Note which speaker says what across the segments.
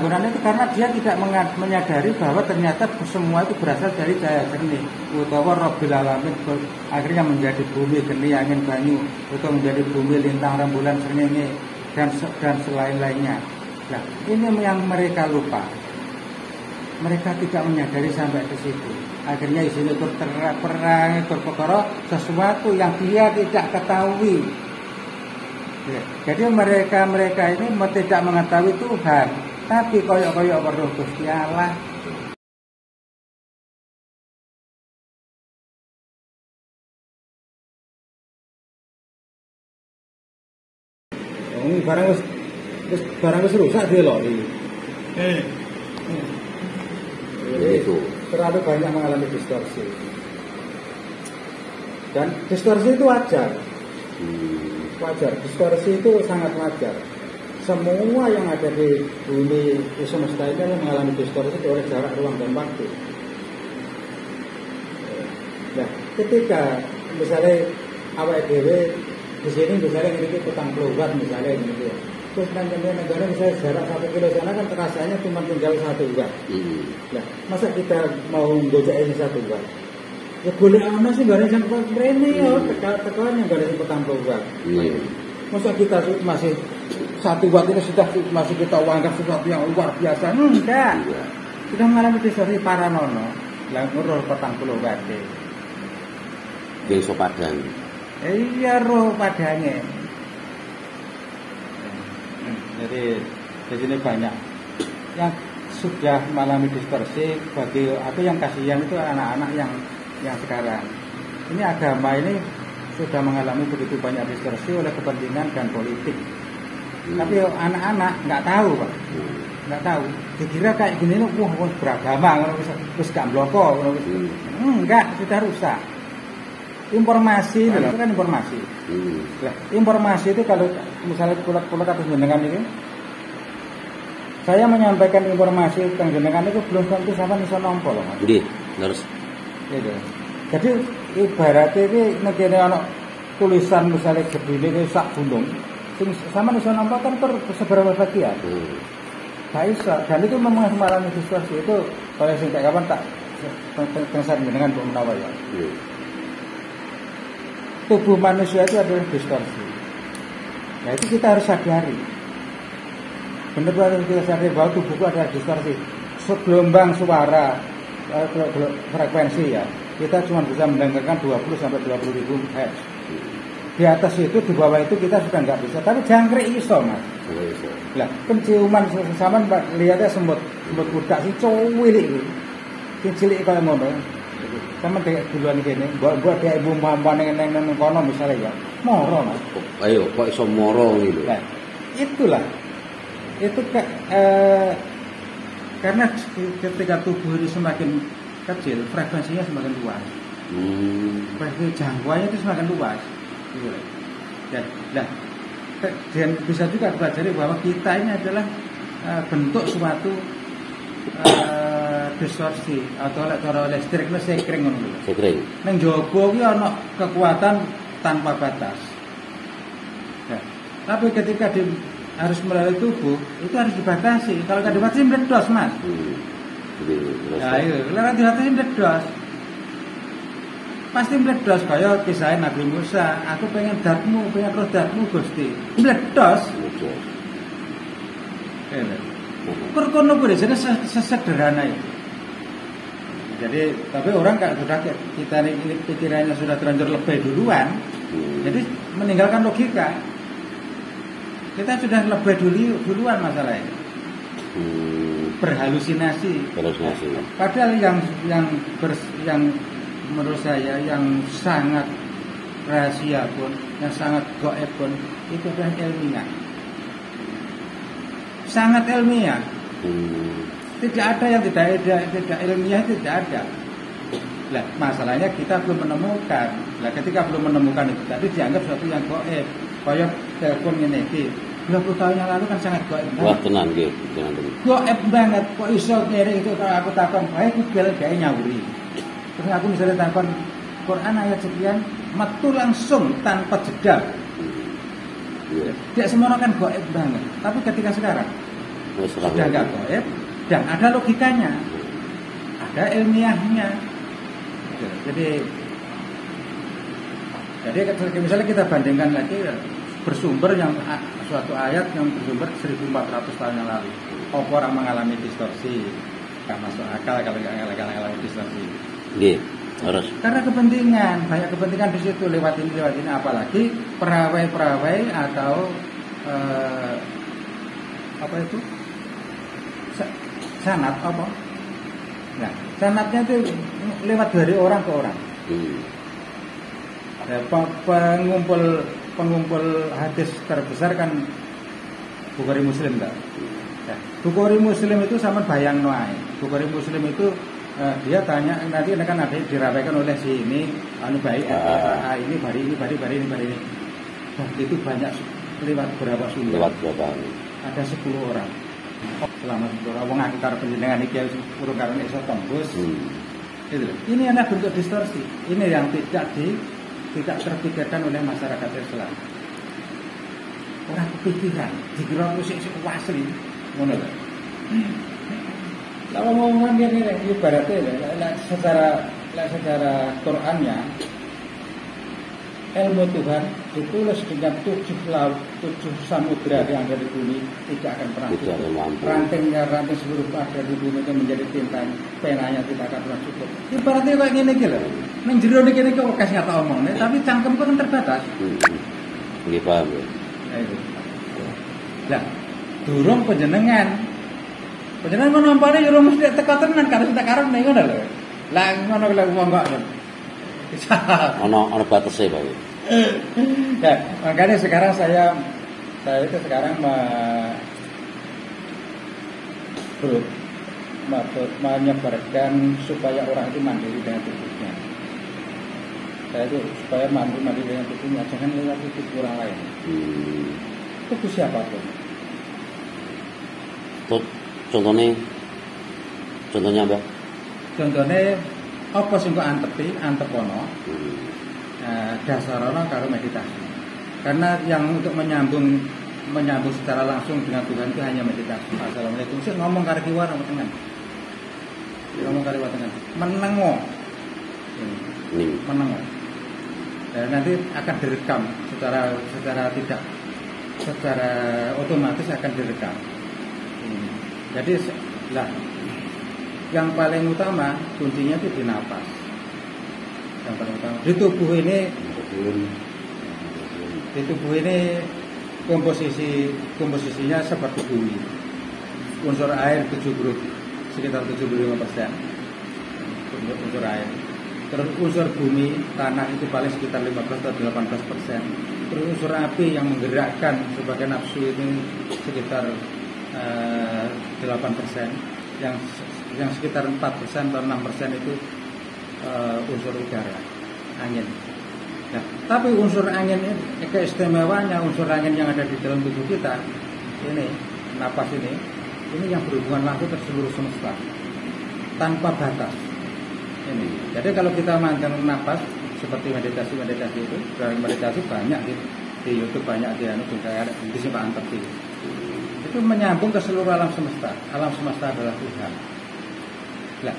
Speaker 1: pengangguran itu karena dia tidak menyadari bahwa ternyata semua itu berasal dari cahaya jernih utawa Rabbil Alamin, akhirnya menjadi bumi geni angin banyu atau menjadi bumi lintang rembulan srengenge dan selain-lainnya. Nah, ini yang mereka lupa. Mereka tidak menyadari sampai ke situ. Akhirnya di sini perang itu perkara sesuatu yang dia tidak ketahui. Ya, jadi mereka ini tidak mengetahui Tuhan, tapi koyok-koyok weruh Gusti Allah. Barang wis rusak dia loh. Itu terlalu banyak mengalami distorsi. Dan distorsi itu wajar. Wajar, distorsi itu sangat wajar. Semua yang ada di bumi di semesta ini mengalami distorsi oleh jarak ruang dan waktu. Nah, ketika misalnya awak dhewe di sini misalnya ini petang keluar misalnya gitu ya. Terus negara misalnya jarak 1 kilo sana kan terasanya cuma tinggal 1 watt. Nah, masa kita mau gojek ini 1 watt? Ya boleh ana sih garis yang rene ya, tekan yang garis petang keluar. Masa kita masih 1 watt ini sudah masih kita anggap sesuatu yang luar biasa? Enggak. Kita mengalami distorsi paranono. Lah roh petang keluar deh.
Speaker 2: Desa Padang.
Speaker 1: Iya roh padangnya. Jadi di sini banyak yang sudah mengalami distorsi. Bagi aku yang kasihan itu anak-anak yang sekarang ini agama ini sudah mengalami begitu banyak distorsi oleh kepentingan dan politik. Tapi anak-anak nggak tahu Pak, nggak tahu. Dikira kayak gini loh, wah beragama, terus gak bloko, enggak, sudah rusak. Informasi, itu kan informasi. Informasi itu kalau misalnya kulit atas jenengan ini, saya menyampaikan informasi tentang jenengan itu belum tentu sama bisa nompo loh.
Speaker 2: Jadi harus.
Speaker 1: Gitu. Jadi ibaratnya ini negara anak tulisan misalnya gedine ini sak gunung, sing sama bisa nompo kan seberapa bagian. Gak bisa. Dan itu memang mengalami distorsi itu kalau sing kayak kapan tak pengesan jenengan Bu Menawa ya. Tubuh manusia itu adalah distorsi. Nah itu kita harus sadari. Benar-benar kita sadari bahwa tubuhku adalah distorsi. Gelombang suara, frekuensi ya, kita cuma bisa mendengarkan 20 sampai 20 ribu Hz. Di atas itu, di bawah itu kita sudah nggak bisa. Tapi jangkrik iso Mas. Lah penciuman sama lihatnya semut budak si cuwilik iki. Cilik kaya ngono. Sama kayak duluan gini, buat kayak ibu mama neng kono misalnya ya, moro Mas.
Speaker 2: Ayo, kok iso moro gitu.
Speaker 1: Nah, itulah, itu karena ketika tubuh ini semakin kecil, frekuensinya semakin luas. Frekuensi jangkauannya itu semakin luas. Dan bisa juga pelajari bahwa kita ini adalah bentuk suatu distorsi atau cara listrik itu sekring ngono lho.
Speaker 2: Sekring.
Speaker 1: Ning jaba ki ana kekuatan tanpa batas. Ya. Tapi ketika harus melalui tubuh itu harus dibatasi. Kalau nggak dibatasi meledos Mas. Ya iya, kalau dibatasi meledos. Pasti meledos kaya kisah Nabi Musa. Aku pengen datmu, pengen roh datmu Gusti. Meledos. Kurkono kuwi jadi sesederhana itu. Jadi tapi orang kalau sudah kita ini pikirannya sudah terlanjur lebih duluan, jadi meninggalkan logika. Kita sudah lebih duluan masalahnya. Berhalusinasi. Padahal yang menurut saya yang sangat rahasia pun, yang sangat gaib pun itu adalah ilmiah. Sangat ilmiah. Tidak ada yang tidak ilmiah, tidak ada. Lah masalahnya kita belum menemukan. Lah ketika belum menemukan itu tadi dianggap sesuatu yang gaib. Kayak telepon ini iki 20 tahun yang lalu kan sangat gaib.
Speaker 2: Wah tenan nggih, tenan.
Speaker 1: Gaib banget. Kok iso kene itu kalau aku takon, bae ku gawe nyawuri. Terus aku misalnya takon Quran ayat sekian, metu langsung tanpa jeda. Tidak semua kan gaib banget. Tapi ketika sekarang sudah nggak gaib dan ada logikanya, ada ilmiahnya. Jadi misalnya kita bandingkan lagi bersumber yang suatu ayat yang bersumber 1400 tahun yang lalu, orang mengalami distorsi, nggak masuk akal kalau ngalami distorsi.
Speaker 2: Nggih, harus.
Speaker 1: Karena kepentingan, banyak kepentingan di situ lewat ini, apalagi perawai atau apa itu? Sanad apa? Nah, sanadnya itu lewat dari orang ke orang. Ya, pengumpul hadis terbesar kan Bukhari Muslim tak? Ya, Bukhari Muslim itu sama bayang noai. Bukhari Muslim itu dia tanya nanti kan ada dirawaikan oleh si ini anu baik ini bari ini. Nah, itu banyak lewat berapa sumber?
Speaker 2: Lewat berapa?
Speaker 1: Ada 10 orang. Selama 10 orang wong aku karo panjenengan iki urung karo iso tembus. Gitu. Ini adalah bentuk distorsi. Ini yang tidak terpikirkan oleh masyarakat Islam. Orang kepikiran, dikira musik asli, ngono lho. Kalau mau ngomongin ini ibaratnya secara Qur'annya ilmu Tuhan ditulis dengan 7 laut, 7 samudra yang ada di bumi tidak akan pernah cukup. Ranting seluruh ada di bumi itu menjadi tinta, penanya tidak akan pernah cukup. Ibaratnya kayak gini gitu. Neng jero niki kok kasih ngata omong, tapi cangkemku kan terbatas.
Speaker 2: Nggih paham.
Speaker 1: Nah itu. Lah, durung panjenengan menampane yo mesti teka tenan karo tak karep ngono lho. Lah ngono lho wong kok. Ono
Speaker 2: batase, Pak.
Speaker 1: Ya, makanya sekarang saya itu sekarang menyebarkan supaya orang itu mandiri dengan tubuhnya. Saya itu supaya mandiri dengan tubuhnya, jangan lewat tubuh orang lain. Tubuh siapapun.
Speaker 2: Contohnya apa? Contohnya
Speaker 1: apa sing kok antepono dasarana karo meditasi. Karena yang untuk menyambung secara langsung dengan Tuhan itu hanya meditasi. Assalamualaikum. Sing ngomong karo kiwa nang tengah. Ngomong karo tengah. Menengo. Dan nanti akan direkam secara otomatis akan direkam. Jadi yang paling utama kuncinya itu di napas. Yang paling utama di tubuh ini komposisinya seperti bumi. Unsur air sekitar 75%. Unsur air. Terus unsur bumi tanah itu paling sekitar 15 atau 18%. Terus unsur api yang menggerakkan sebagai nafsu itu sekitar 8%. Yang sekitar 4% atau 6% itu unsur udara, angin. Nah, tapi unsur angin ini keistimewaannya unsur angin yang ada di dalam tubuh kita ini, napas ini yang berhubungan langsung ke seluruh semesta tanpa batas. Ini. Jadi kalau kita mandang napas seperti meditasi itu, dari meditasi banyak di YouTube banyak di Simpang Antarti. Itu menyambung ke seluruh alam semesta. Alam semesta adalah Tuhan. Nah,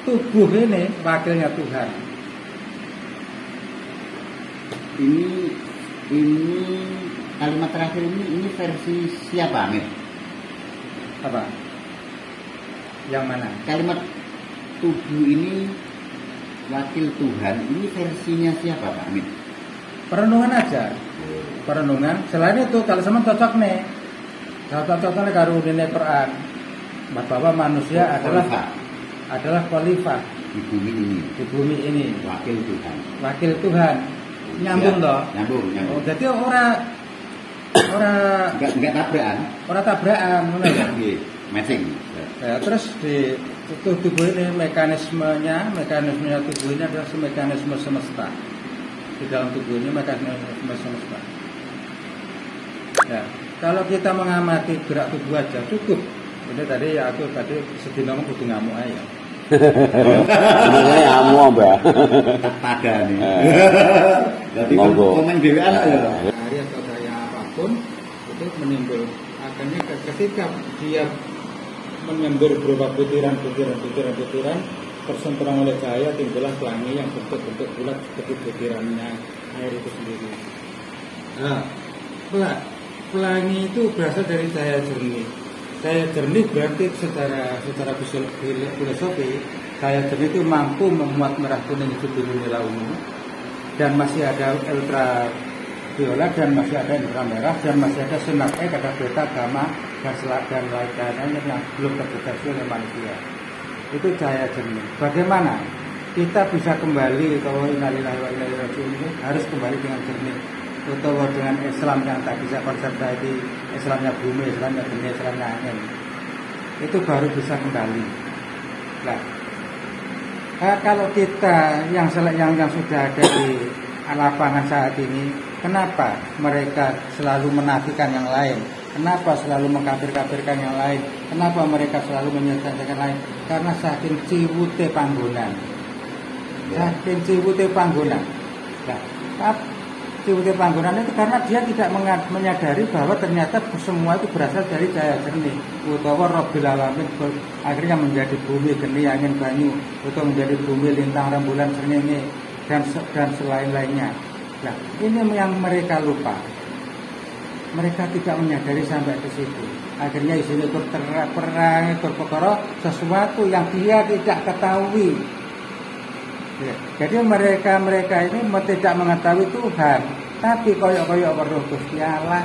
Speaker 1: tubuh ini wakilnya Tuhan.
Speaker 3: Ini kalimat terakhir ini versi siapa, Amit?
Speaker 1: Apa? Yang mana?
Speaker 3: Kalimat tubuh ini wakil Tuhan, ini versinya siapa, Pak Amit?
Speaker 1: Perenungan aja. Perenungan. Selain itu kalau sama cocok nih karo dene Quran. Bahwa manusia adalah khalifah
Speaker 3: di bumi ini. Wakil Tuhan.
Speaker 1: Nyambung toh?
Speaker 3: Nyambung.
Speaker 1: Oh, jadi ora
Speaker 3: enggak tabrakan.
Speaker 1: Ora tabrakan ngono ya.
Speaker 3: Nggih, matching.
Speaker 1: Ya, terus di tubuh ini mekanismenya tubuh ini adalah mekanisme semesta. Di dalam tubuh ini mekanisme semesta. Ya, kalau kita mengamati gerak tubuh aja cukup. Ini tadi sedina kudu ngamuk aja.
Speaker 2: Ini ngamuk, Mbak.
Speaker 3: Pada nih. Jadi komen dhewe anak ya.
Speaker 1: Hari atau daya apapun itu menimbul Makanya ketika dia menyembur berupa butiran tersentuhan oleh cahaya, timbullah pelangi yang bentuk-bentuk bulat seperti butirannya air itu sendiri. Nah, pelangi itu berasal dari cahaya jernih. Cahaya jernih berarti secara filosofi, cahaya jernih itu mampu memuat merah, kuning, hijau, biru, nila, ungu, dan masih ada ultraviolet, dan masih ada inframerah, dan masih ada sinar X, ada beta, gamma, dan lain-lainnya yang belum terdeteksi oleh manusia. Itu cahaya jernih. Bagaimana kita bisa kembali kalau innalillahi wa inna ilaihi raji'un ini harus kembali dengan jernih, atau dengan Islam yang tak bisa konsep tadi, Islamnya bumi, Islamnya dunia, Islamnya angin, itu baru bisa kembali. Nah, kalau kita yang sudah ada di lapangan saat ini, kenapa mereka selalu menafikan yang lain? Kenapa selalu mengkafir-kafirkan yang lain? Kenapa mereka selalu menyesatkan yang lain? Karena saking ciwute panggonan. Saking ciwute panggonan. Nah, ciwute panggonan itu karena dia tidak menyadari bahwa ternyata semua itu berasal dari cahaya jernih. Utawa Rabbil Alamin akhirnya menjadi bumi, geni, angin, banyu, atau menjadi bumi, lintang, rembulan, srengenge, dan selain-lainnya. Nah, ini yang mereka lupa. Mereka tidak menyadari sampai ke situ. Akhirnya di sini perang perkara sesuatu yang dia tidak ketahui. Ya. Jadi mereka ini tidak mengetahui Tuhan, tapi koyok-koyok weruh Gusti Allah.